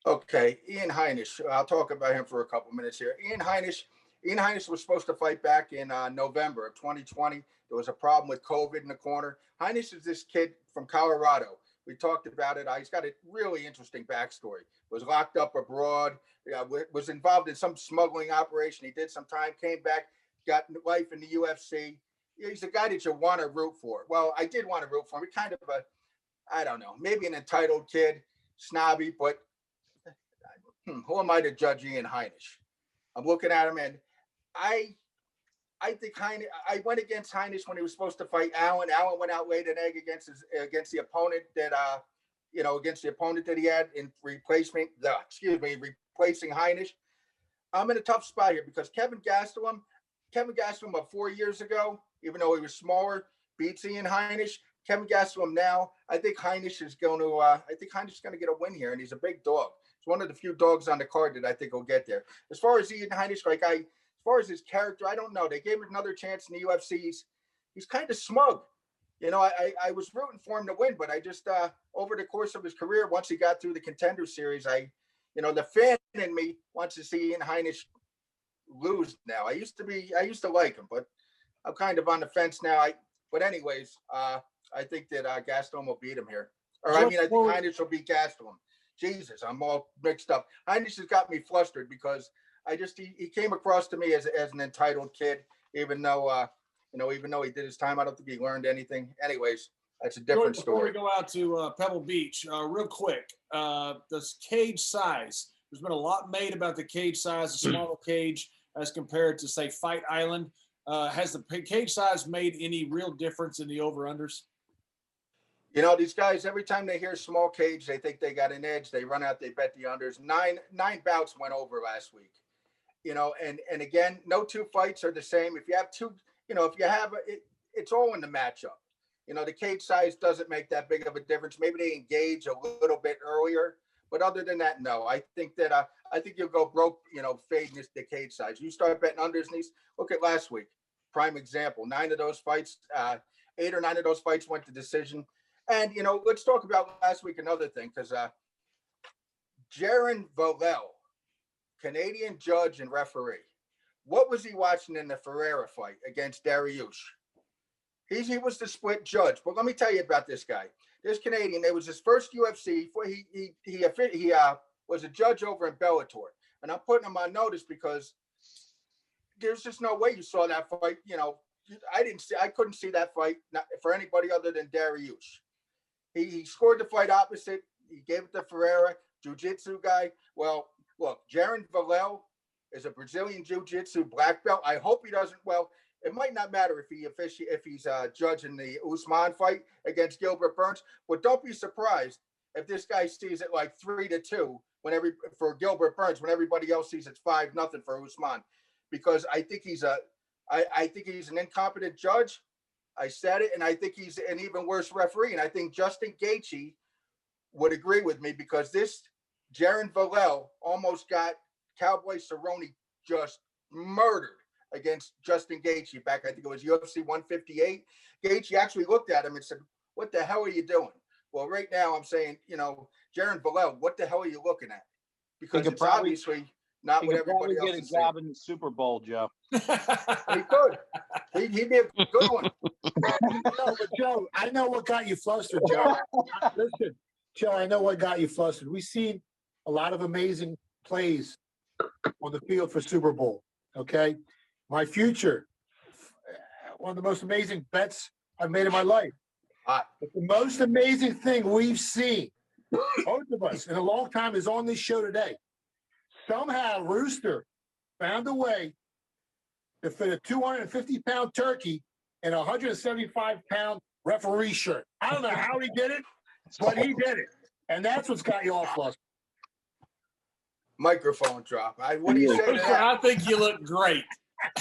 Okay, Ian Heinisch. I'll talk about him for a couple minutes here. Ian Heinisch was supposed to fight back in November of 2020. There was a problem with COVID in the corner. Heinisch is this kid from Colorado. We talked about it. He's got a really interesting backstory. Was locked up abroad. Was involved in some smuggling operation. He did some time, came back, got life in the UFC. He's a guy that you want to root for. Well, I did want to root for him. He's kind of I don't know, maybe an entitled kid, snobby, but who am I to judge Ian Heinisch? I'm looking at him, and I think I went against Heinisch when he was supposed to fight Allen. Allen went out, laid an egg against the opponent that against the opponent that he had in replacing Heinisch. I'm in a tough spot here because Kevin Gastelum of 4 years ago, even though he was smaller, beats Ian Heinisch. Kevin Gastelum now, I think Heinisch is going to get a win here, and he's a big dog. It's one of the few dogs on the card that I think will get there. As far as Ian Heinisch, as far as his character, I don't know. They gave him another chance in the UFC. He's kind of smug. I was rooting for him to win, but I just over the course of his career, once he got through the Contender Series, the fan in me wants to see Ian Heinisch lose now. I used to like him, but I'm kind of on the fence now. But anyways, I think that Gastelum will beat him here. I think Heinisch will beat Gastelum. Jesus, I'm all mixed up. Heinisch has got me flustered because he came across to me as an entitled kid, even though he did his time. I don't think he learned anything. Anyways, that's a different story. Before we go out to Pebble Beach, real quick, this cage size. There's been a lot made about the cage size, the smaller cage as compared to, say, Fight Island. Has the cage size made any real difference in the over-unders? These guys, every time they hear small cage, they think they got an edge. They run out, they bet the unders. Nine bouts went over last week. And again, no two fights are the same. If you have two, it's all in the matchup. The cage size doesn't make that big of a difference. Maybe they engage a little bit earlier, but other than that, no. I think you'll go broke, fading the cage size. You start betting unders in these. Look at last week, prime example. 8 or 9 of those fights went to decision. And, let's talk about last week another thing, because Jaron Vallel, Canadian judge and referee, what was he watching in the Ferreira fight against Dariush? He was the split judge. But let me tell you about this guy. This Canadian, it was his first UFC. He was a judge over in Bellator. And I'm putting him on notice because there's just no way you saw that fight. I couldn't see that fight for anybody other than Dariush. He scored the fight opposite. He gave it to Ferreira, jiu-jitsu guy. Well, look, Jaron Vallel is a Brazilian jiu-jitsu black belt. I hope he doesn't. Well, it might not matter if he's judging the Usman fight against Gilbert Burns. But don't be surprised if this guy sees it like 3-2 for Gilbert Burns when everybody else sees it's 5-0 for Usman, because I think he's an incompetent judge. I said it, and I think he's an even worse referee. And I think Justin Gaethje would agree with me, because this Jaron Vallel almost got Cowboy Cerrone just murdered against Justin Gaethje back, I think it was UFC 158. Gaethje actually looked at him and said, "What the hell are you doing?" Well, right now I'm saying, Jaron Vallel, what the hell are you looking at? Because it's obviously not what everybody else is saying. Get a job in the Super Bowl, Joe. He could. He'd be a good one. No, but Joe, I know what got you flustered, Joe. Listen, Joe, I know what got you flustered. We've seen a lot of amazing plays on the field for Super Bowl, okay? My future, one of the most amazing bets I've made in my life. But the most amazing thing we've seen, both of us, in a long time is on this show today. Somehow Rooster found a way to fit a 250-pound turkey in a 175-pound referee shirt. I don't know how he did it, but he did it. And that's what's got you all flustered. Microphone drop. What do you say to that? I think you look great.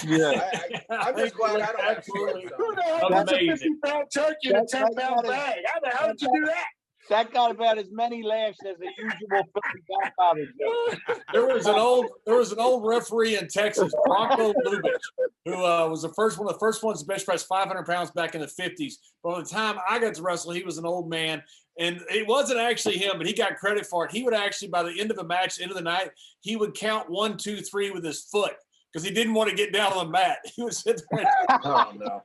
Yeah. I'm just glad I don't have Absolutely. shorts Who on. the hell puts a Amazing. 50-pound turkey in a 10-pound bag? How did you do that? That got about as many laughs as the usual Philly Godfather joke. There was an old referee in Texas, Bronco Lubitsch, who was the first one of the first ones to bench press 500 pounds back in the 50s. But by the time I got to wrestle, he was an old man. And it wasn't actually him, but he got credit for it. He would actually, by the end of the match, end of the night, he would count 1, 2, 3 with his foot because he didn't want to get down on the mat. He would sit there. Oh, no.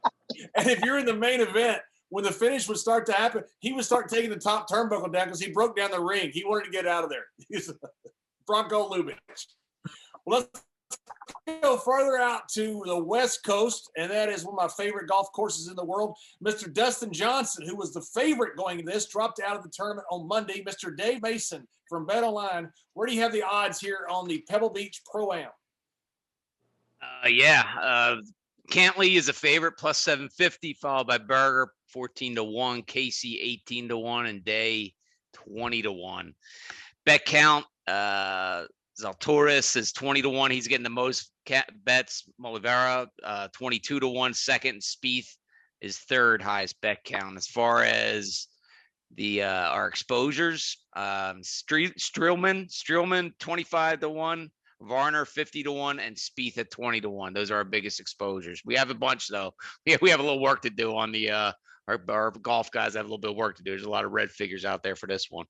And if you're in the main event, when the finish would start to happen, he would start taking the top turnbuckle down because he broke down the ring. He wanted to get out of there. He's Bronco Lubitsch. Well, let's go further out to the West Coast, and that is one of my favorite golf courses in the world. Mr. Dustin Johnson, who was the favorite going into this, dropped out of the tournament on Monday. Mr. Dave Mason from BetOnline, where do you have the odds here on the Pebble Beach Pro-Am? Cantley is a favorite, plus 750, followed by Berger, 14-1, Casey, 18-1, and Day, 20-1. Bet count, Zalatoris is 20-1. He's getting the most bets. Molivera, 22-1, second. And Spieth is third highest bet count. As far as the our exposures, Streelman, 25-1. Varner 50-1 and Spieth at 20-1. Those are our biggest exposures. We have a bunch though. We have a little work to do on the our golf guys have a little bit of work to do. There's a lot of red figures out there for this one.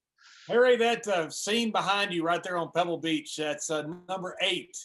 Harry, that scene behind you right there on Pebble Beach, that's number 8.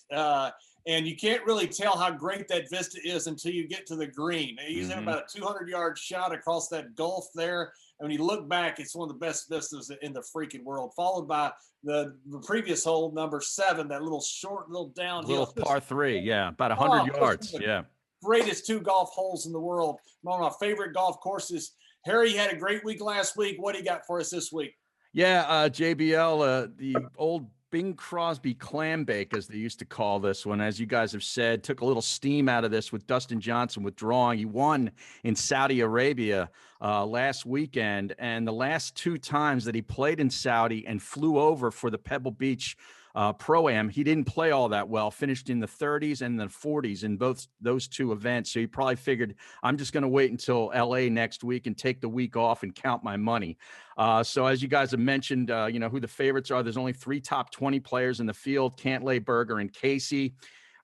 And you can't really tell how great that vista is until you get to the green. They usually have about a 200-yard shot across that gulf there. And when you look back, it's one of the best vistas in the freaking world, followed by the previous hole, number 7, that little short, little downhill. Little par 3, yeah, about 100 yards, yeah. Greatest 2 golf holes in the world. One of my favorite golf courses. Harry, you had a great week last week. What do you got for us this week? Yeah, JBL, the old Bing Crosby clam bake, as they used to call this one, as you guys have said, took a little steam out of this with Dustin Johnson withdrawing. He won in Saudi Arabia last weekend, and the last 2 times that he played in Saudi and flew over for the Pebble Beach Pro-Am, he didn't play all that well, finished in the 30s and the 40s in both those 2 events. So he probably figured, I'm just going to wait until LA next week and take the week off and count my money. So as you guys have mentioned, who the favorites are, there's only 3 top 20 players in the field, Cantlay, Berger, and Casey.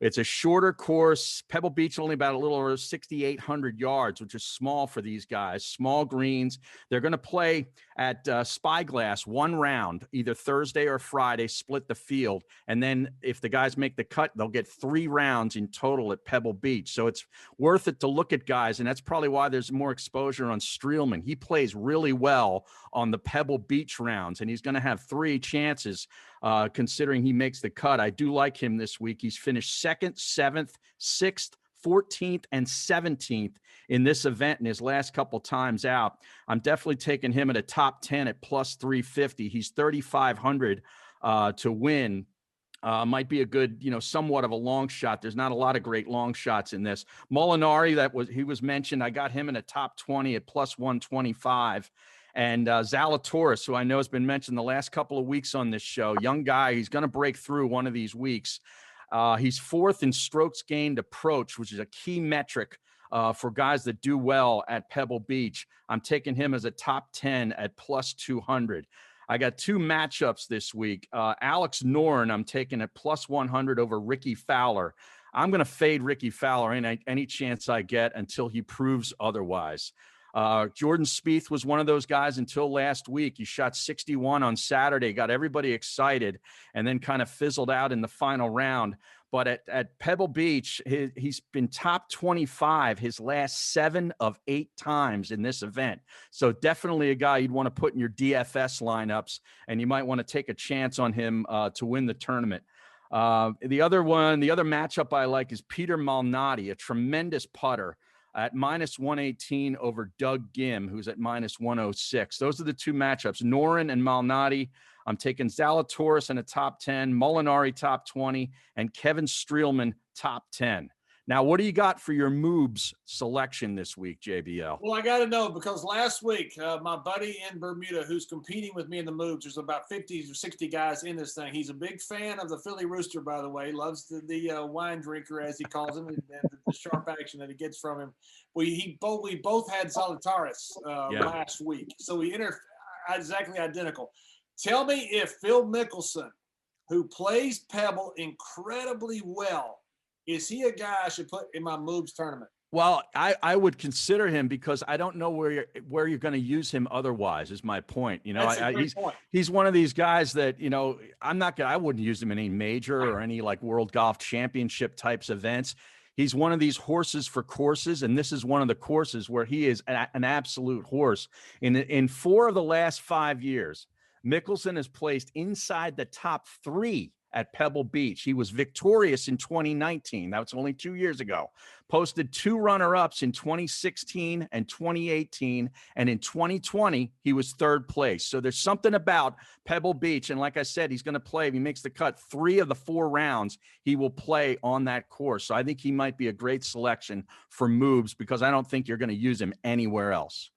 It's a shorter course. Pebble Beach only about a little over 6,800 yards, which is small for these guys. Small greens. They're going to play at Spyglass 1 round, either Thursday or Friday, split the field. And then if the guys make the cut, they'll get 3 rounds in total at Pebble Beach. So it's worth it to look at guys. And that's probably why there's more exposure on Streelman. He plays really well on the Pebble Beach rounds, and he's going to have 3 chances considering he makes the cut. I do like him this week. He's finished 2nd, 7th, 6th, 14th, and 17th in this event in his last couple times out. I'm definitely taking him at a top 10 at plus 350. He's 3,500 to win. Might be a good, somewhat of a long shot. There's not a lot of great long shots in this. Molinari, he was mentioned. I got him in a top 20 at plus 125. And Zalatoris, who I know has been mentioned the last couple of weeks on this show, young guy, he's going to break through one of these weeks. He's 4th in strokes gained approach, which is a key metric for guys that do well at Pebble Beach. I'm taking him as a top 10 at plus 200. I got 2 matchups this week. Alex Noren, I'm taking at plus 100 over Ricky Fowler. I'm going to fade Ricky Fowler any chance I get until he proves otherwise. Jordan Spieth was one of those guys until last week. He shot 61 on Saturday, got everybody excited, and then kind of fizzled out in the final round. But at Pebble Beach, he's been top 25 his last 7 of 8 times in this event. So definitely a guy you'd want to put in your DFS lineups, and you might want to take a chance on him to win the tournament. The other matchup I like is Peter Malnati, a tremendous putter, at minus 118 over Doug Gim, who's at minus 106. Those are the 2 matchups, Noren and Malnati. I'm taking Zalatoris in a top 10, Molinari top 20, and Kevin Streelman top 10. Now, what do you got for your moves selection this week, JBL? Well, I got to know because last week, my buddy in Bermuda who's competing with me in the moves, there's about 50 or 60 guys in this thing. He's a big fan of the Philly Rooster, by the way. Loves the wine drinker, as he calls him, and the sharp action that he gets from him. We both had Solitaris last week. So we entered exactly identical. Tell me if Phil Mickelson, who plays Pebble incredibly well, is he a guy I should put in my moves tournament? Well, I would consider him because I don't know where you're going to use him otherwise. Is my point. You know, he's one of these guys that, you know, I wouldn't use him in any major or any like World Golf Championship types events. He's one of these horses for courses, and this is one of the courses where he is an absolute horse. In 4 of the last 5 years, Mickelson has placed inside the top 3 at Pebble Beach. He was victorious in 2019. That was only 2 years ago. Posted 2 runner-ups in 2016 and 2018. And in 2020, he was 3rd place. So there's something about Pebble Beach. And like I said, he's going to play. If he makes the cut 3 of the 4 rounds, he will play on that course. So I think he might be a great selection for moves because I don't think you're going to use him anywhere else.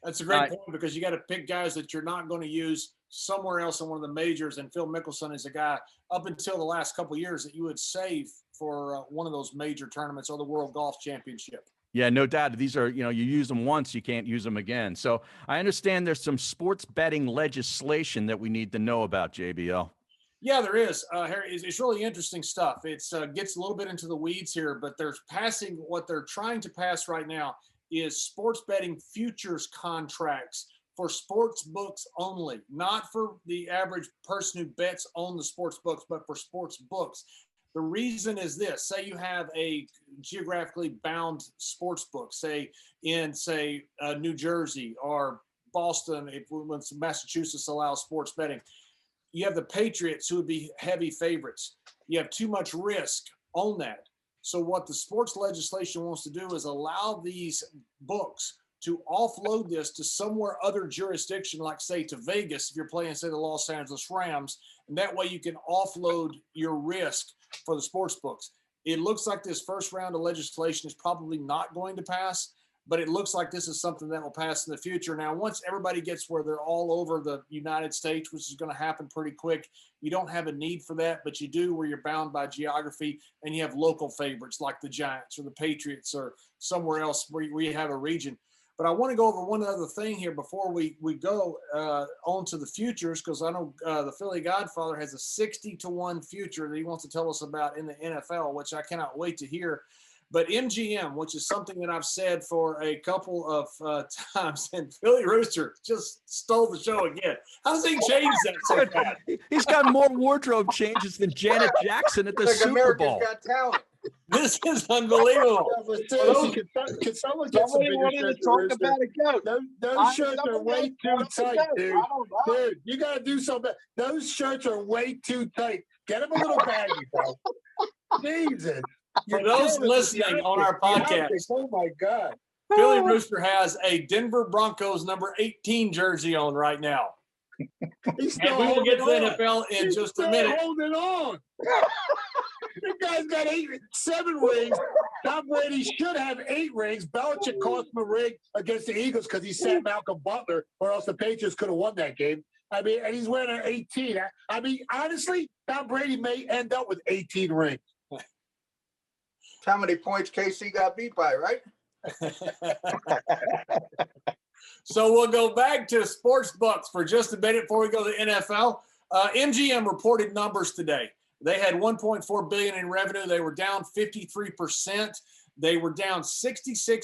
That's a great point because you got to pick guys that you're not going to use somewhere else in one of the majors. And Phil Mickelson is a guy up until the last couple of years that you would save for one of those major tournaments or the World Golf Championship. Yeah, no doubt. These are, you know, you use them once, you can't use them again. So I understand there's some sports betting legislation that we need to know about, JBL. Yeah, there is. Harry, it's really interesting stuff. It's gets a little bit into the weeds here, but what they're trying to pass right now is sports betting futures contracts for sports books only, not for the average person who bets on the sports books, but for sports books. The reason is this: say you have a geographically bound sports book, say in New Jersey or Boston, when Massachusetts allows sports betting. You have the Patriots, who would be heavy favorites. You have too much risk on that. So what the sports legislation wants to do is allow these books to offload this to somewhere other jurisdiction, like say to Vegas, if you're playing, say, the Los Angeles Rams, and that way you can offload your risk for the sports books. It looks like this first round of legislation is probably not going to pass, but it looks like this is something that will pass in the future. Now, once everybody gets where they're all over the United States, which is going to happen pretty quick, you don't have a need for that, but you do where you're bound by geography and you have local favorites like the Giants or the Patriots or somewhere else where you have a region. But I want to go over one other thing here before we go on to the futures, because I know the Philly Godfather has a 60-1 future that he wants to tell us about in the NFL, which I cannot wait to hear. But MGM, which is something that I've said for a couple of times, and Philly Rooster just stole the show again. How does he change that so fast? He's got more wardrobe changes than Janet Jackson at the Like Super America's Bowl. Got Talent. This is unbelievable. Can someone get some Somebody bigger wanted to shirts? talk Rooster? about a goat. Those shirts are way too tight, dude. I don't know. Dude, you got to do something. Those shirts are way too tight. Get them a little baggy, bro. Jesus. For those listening on our podcast, Oh, my God. Philly Rooster has a Denver Broncos number 18 jersey on right now. He's And we will get to the NFL in He's just a still minute. holding on. The guy's got 7 rings. Tom Brady should have 8 rings. Belichick cost him a ring against the Eagles because he sat Malcolm Butler, or else the Patriots could have won that game. I mean, and he's wearing an 18. I mean, honestly, Tom Brady may end up with 18 rings. How many points KC got beat by, right? So we'll go back to sports books for just a minute before we go to the NFL. MGM reported numbers today. They had $1.4 billion in revenue. They were down 53%. They were down 66%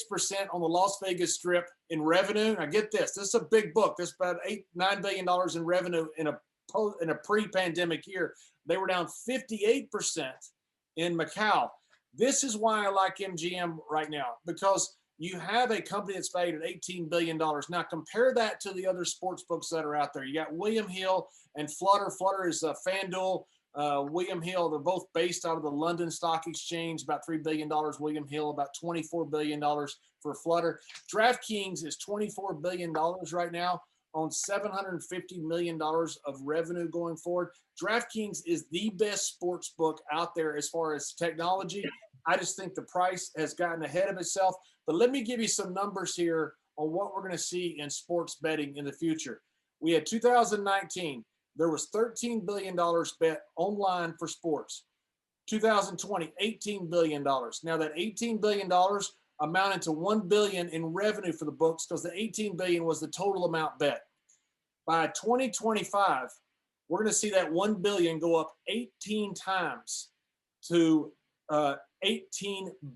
on the Las Vegas Strip in revenue. Now get this. This is a big book. This is about $9 billion in revenue in a pre-pandemic year. They were down 58% in Macau. This is why I like MGM right now, because you have a company that's valued at $18 billion. Now compare that to the other sports books that are out there. You got William Hill and Flutter. Flutter is FanDuel. William Hill, they're both based out of the London Stock Exchange, about $3 billion. William Hill, about $24 billion for Flutter. DraftKings is $24 billion right now on $750 million of revenue going forward. DraftKings is the best sports book out there as far as technology. I just think the price has gotten ahead of itself. But let me give you some numbers here on what we're going to see in sports betting in the future. We had 2019, there was $13 billion bet online for sports. 2020, $18 billion. Now that $18 billion amounted to $1 billion in revenue for the books because the $18 billion was the total amount bet. By 2025, we're going to see that $1 billion go up 18 times to $18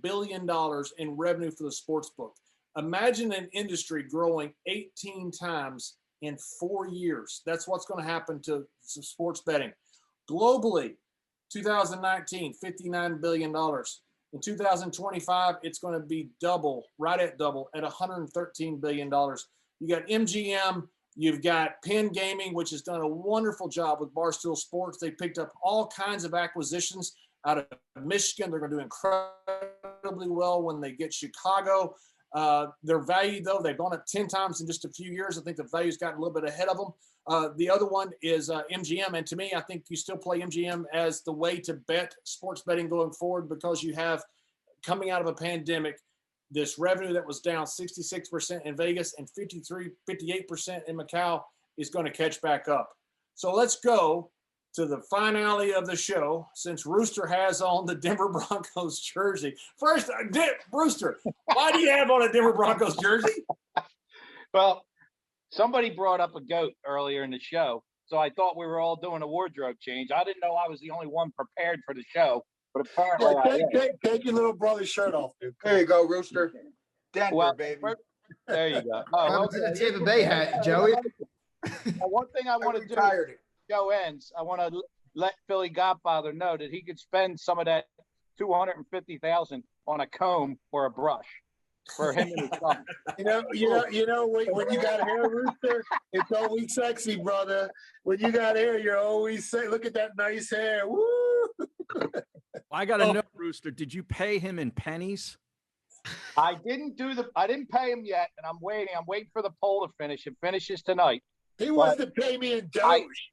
billion in revenue for the sports book. Imagine an industry growing 18 times in 4 years. That's what's going to happen to sports betting. Globally, 2019, $59 billion. In 2025, it's going to be double, right at double, at $113 billion. You got MGM, you've got Penn Gaming, which has done a wonderful job with Barstool Sports. They picked up all kinds of acquisitions out of Michigan. They're going to do incredibly well when they get Chicago. Their value, though, they've gone up 10 times in just a few years. I think the value's gotten a little bit ahead of them. The other one is MGM. And to me, I think you still play MGM as the way to bet sports betting going forward because you have, coming out of a pandemic, this revenue that was down 66% in Vegas and 58% in Macau is going to catch back up. So let's go to the finale of the show, since Rooster has on the Denver Broncos jersey. First, Rooster, why do you have on a Denver Broncos jersey? Well, somebody brought up a goat earlier in the show, so I thought we were all doing a wardrobe change. I didn't know I was the only one prepared for the show, but apparently take your little brother's shirt off, dude. There you go, Rooster. Denver, baby. There you go. How to the Tampa Bay hat, Joey? One thing I want to do, show ends, I want to let Philly Godfather know that he could spend some of that $250,000 on a comb or a brush for him and his son. You know, when you got hair, Rooster, it's always sexy, brother. When you got hair, you're always sexy. Look at that nice hair. Woo! I got to know, Rooster, did you pay him in pennies? I didn't pay him yet, and I'm waiting. I'm waiting for the poll to finish. It finishes tonight. He wants to pay me in Doge.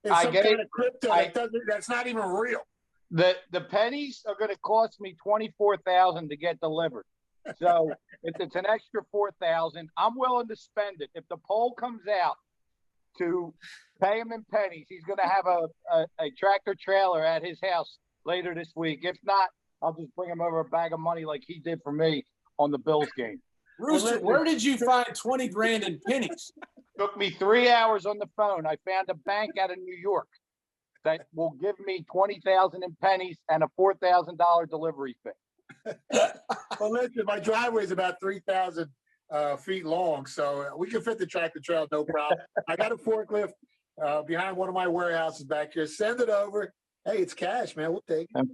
It's some kind of crypto that's not even real. The pennies are going to cost me $24,000 to get delivered. So if it's an extra $4,000, I'm willing to spend it. If the poll comes out to pay him in pennies, he's going to have a tractor trailer at his house later this week. If not, I'll just bring him over a bag of money like he did for me on the Bills game. Rooster, where did you find 20 grand in pennies? Took me 3 hours on the phone. I found a bank out of New York that will give me $20,000 in pennies and a $4,000 delivery fee. Well, listen, my driveway is about 3,000 feet long, so we can fit the tractor trailer, no problem. I got a forklift behind one of my warehouses back here. Send it over. Hey, it's cash, man. We'll take it.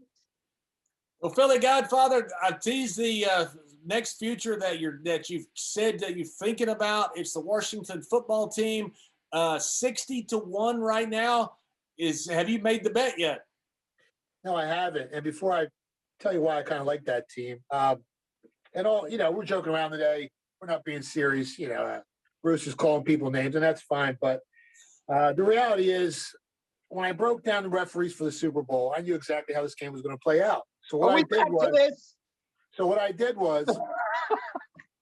Well, Philly Godfather, I tease the next future that you've said that you're thinking about. It's the Washington football team, 60-1 right now. Have you made the bet yet? No, I haven't. And before I tell you why I kind of like that team, and all, we're joking around today. We're not being serious. Bruce is calling people names, and that's fine. But the reality is, when I broke down the referees for the Super Bowl, I knew exactly how this game was going to play out. So what I did was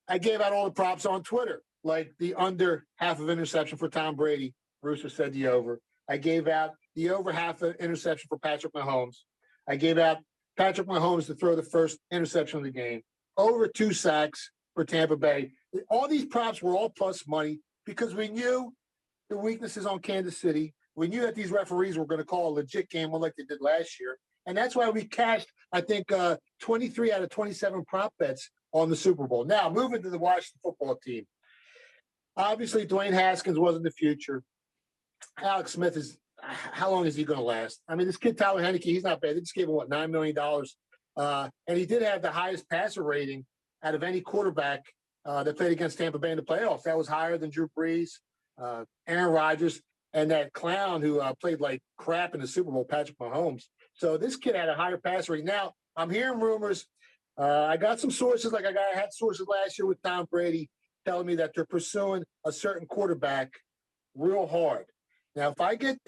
I gave out all the props on Twitter, like the under half of interception for Tom Brady. Brewster said the over. I gave out the over half of interception for Patrick Mahomes. I gave out Patrick Mahomes to throw the first interception of the game. Over 2 sacks for Tampa Bay. All these props were all plus money because we knew the weaknesses on Kansas City. We knew that these referees were going to call a legit game like they did last year. And that's why we cashed, I think, 23 out of 27 prop bets on the Super Bowl. Now, moving to the Washington football team. Obviously, Dwayne Haskins wasn't the future. Alex Smith how long is he going to last? I mean, this kid, Tyler Heineke, he's not bad. They just gave him, $9 million. And he did have the highest passer rating out of any quarterback that played against Tampa Bay in the playoffs. That was higher than Drew Brees, Aaron Rodgers, and that clown who played like crap in the Super Bowl, Patrick Mahomes. So this kid had a higher passer rating. Now, I'm hearing rumors. I got some sources, like I had sources last year with Tom Brady telling me that they're pursuing a certain quarterback real hard. Now, if I get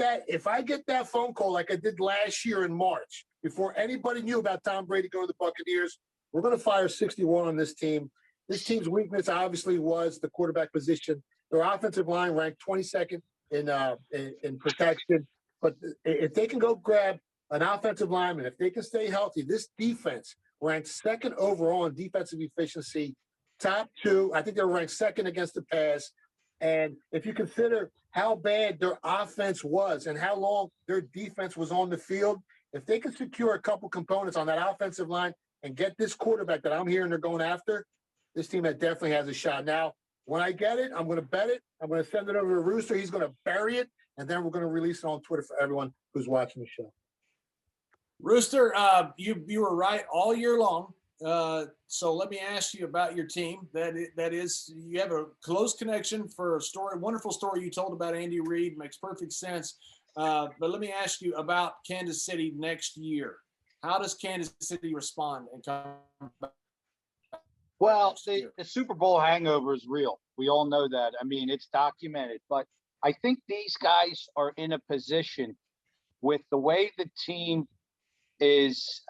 that phone call like I did last year in March, before anybody knew about Tom Brady going to the Buccaneers, we're going to fire 61 on this team. This team's weakness obviously was the quarterback position. Their offensive line ranked 22nd in protection. But if they can go grab an offensive lineman, if they can stay healthy, this defense ranked second overall in defensive efficiency, top 2. I think they're ranked second against the pass. And if you consider how bad their offense was and how long their defense was on the field, if they can secure a couple components on that offensive line and get this quarterback that I'm hearing they're going after, this team that definitely has a shot. Now, when I get it, I'm going to bet it. I'm going to send it over to Rooster. He's going to bury it, and then we're going to release it on Twitter for everyone who's watching the show. Rooster, you were right all year long. So let me ask you about your team. That is, you have a close connection for a story, wonderful story you told about Andy Reid. Makes perfect sense. But let me ask you about Kansas City next year. How does Kansas City respond and come back? Well, the Super Bowl hangover is real. We all know that. I mean, it's documented. But I think these guys are in a position with the way the team is,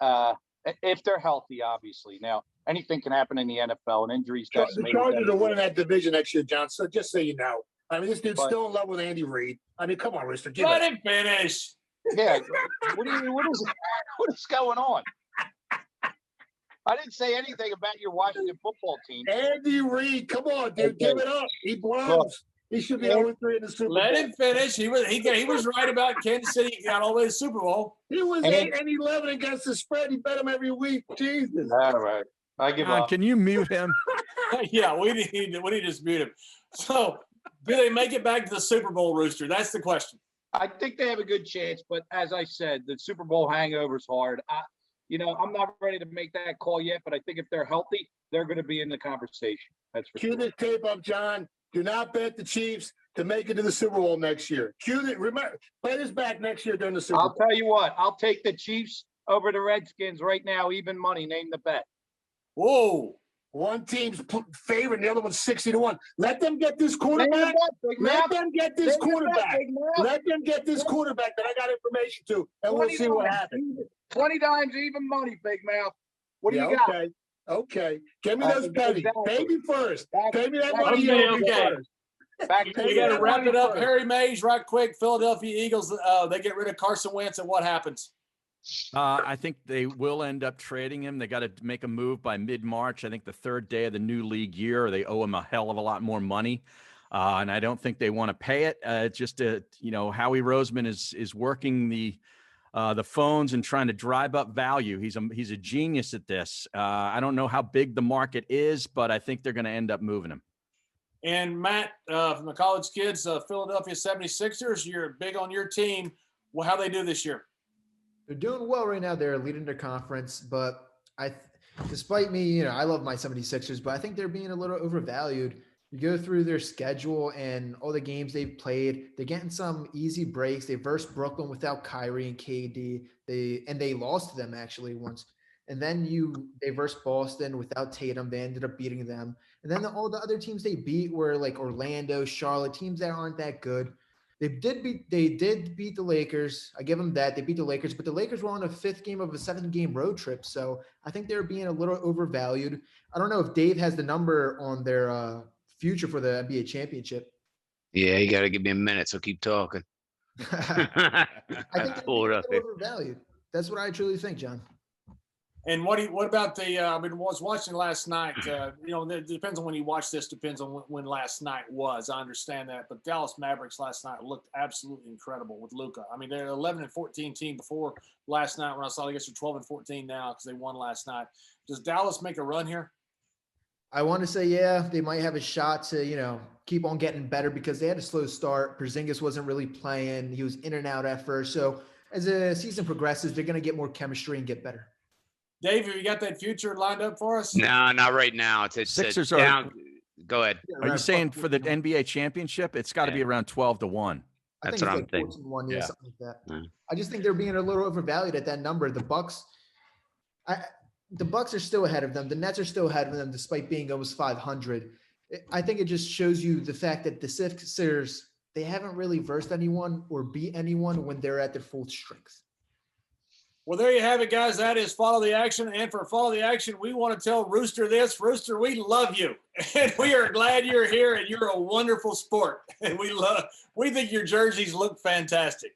if they're healthy, obviously. Now, anything can happen in the NFL, and injuries. The Chargers are winning that division next year, John. So just so you know. I mean, this dude's still in love with Andy Reid. I mean, come on, Rooster. Let him finish. Yeah. What is going on? I didn't say anything about your Washington football team. Andy Reid, come on, dude. Give it up. He blows. He should be 0-3 in the Super Bowl. Let him finish. He was right about Kansas City. He got all the way to the Super Bowl. He was 8-11 against the spread. He bet him every week. Jesus. All right. I give up. Can you mute him? Yeah, we need to just mute him. So, do they make it back to the Super Bowl, Rooster? That's the question. I think they have a good chance, but as I said, the Super Bowl hangover is hard. I'm not ready to make that call yet, but I think if they're healthy, they're going to be in the conversation. That's for Cue this tape up, John. Do not bet the Chiefs to make it to the Super Bowl next year. Remember, play this back next year during the Super Bowl. I'll tell you what. I'll take the Chiefs over the Redskins right now, even money. Name the bet. Whoa. One team's favored, and the other one's 60-1. Let them get this quarterback. Let them get this quarterback. Let them get this quarterback that I got information to, and we'll see what happens. 20 times even money, Big Mouth. What do you got? Okay. Give me those pennies. Pay me first. Pay me that money. We got to wrap it up. Harry Mays, right quick. Philadelphia Eagles, they get rid of Carson Wentz, and what happens? I think they will end up trading him. They got to make a move by mid-March. I think the third day of the new league year, they owe him a hell of a lot more money. And I don't think they want to pay it. It's just, Howie Roseman is working the phones and trying to drive up value. He's a genius at this. I don't know how big the market is, but I think they're going to end up moving him. And Matt, from the college kids, Philadelphia 76ers, you're big on your team. Well, how they do this year? They're doing well right now. They're leading their conference, but despite me, I love my 76ers, but I think they're being a little overvalued. You go through their schedule and all the games they've played, they're getting some easy breaks. They versed Brooklyn without Kyrie and KD. They lost to them actually once. And then they versed Boston without Tatum. They ended up beating them. And then all the other teams they beat were like Orlando, Charlotte, teams that aren't that good. They did beat the Lakers. I give them that. They beat the Lakers, but the Lakers were on a 5th game of a 7-game road trip. So I think they're being a little overvalued. I don't know if Dave has the number on their future for the NBA championship. Yeah, you got to give me a minute, so keep talking. I think they're overvalued. That's what I truly think, John. And what about the? I was watching last night. It depends on when you watch this. Depends on when last night was. I understand that, but Dallas Mavericks last night looked absolutely incredible with Luka. I mean, they're an 11-14 team before last night. When I saw, I guess they're 12-14 now because they won last night. Does Dallas make a run here? I want to say, yeah, they might have a shot to, keep on getting better because they had a slow start. Porzingis wasn't really playing. He was in and out at first. So as the season progresses, they're going to get more chemistry and get better. Dave, have you got that future lined up for us? No, not right now. It's Sixers down. Go ahead. Are you saying for the NBA championship, it's got to be around 12-1? That's what I'm thinking. 14-1, yeah, something like that. Yeah. I just think they're being a little overvalued at that number. The Bucks are still ahead of them. The Nets are still ahead of them, despite being almost 500. I think it just shows you the fact that the Sixers, they haven't really versed anyone or beat anyone when they're at their full strength. Well, there you have it, guys. That is Follow the Action. And for Follow the Action, we want to tell Rooster this. Rooster, we love you. And we are glad you're here, and you're a wonderful sport. And we think your jerseys look fantastic.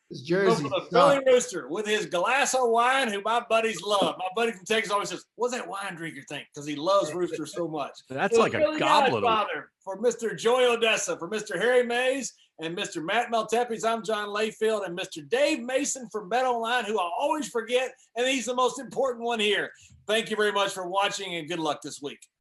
His jersey. So for the Philly Rooster with his glass of wine, who my buddies love. My buddy from Texas always says, "What's that wine drinker think?" Because he loves Rooster so much. That's The like a Philly goblet. Godfather for Mr. Joy Odessa, for Mr. Harry Mays, and Mr. Matt Maltepes. I'm John Layfield, and Mr. Dave Mason from Bet Online, who I always forget, and he's the most important one here. Thank you very much for watching, and good luck this week.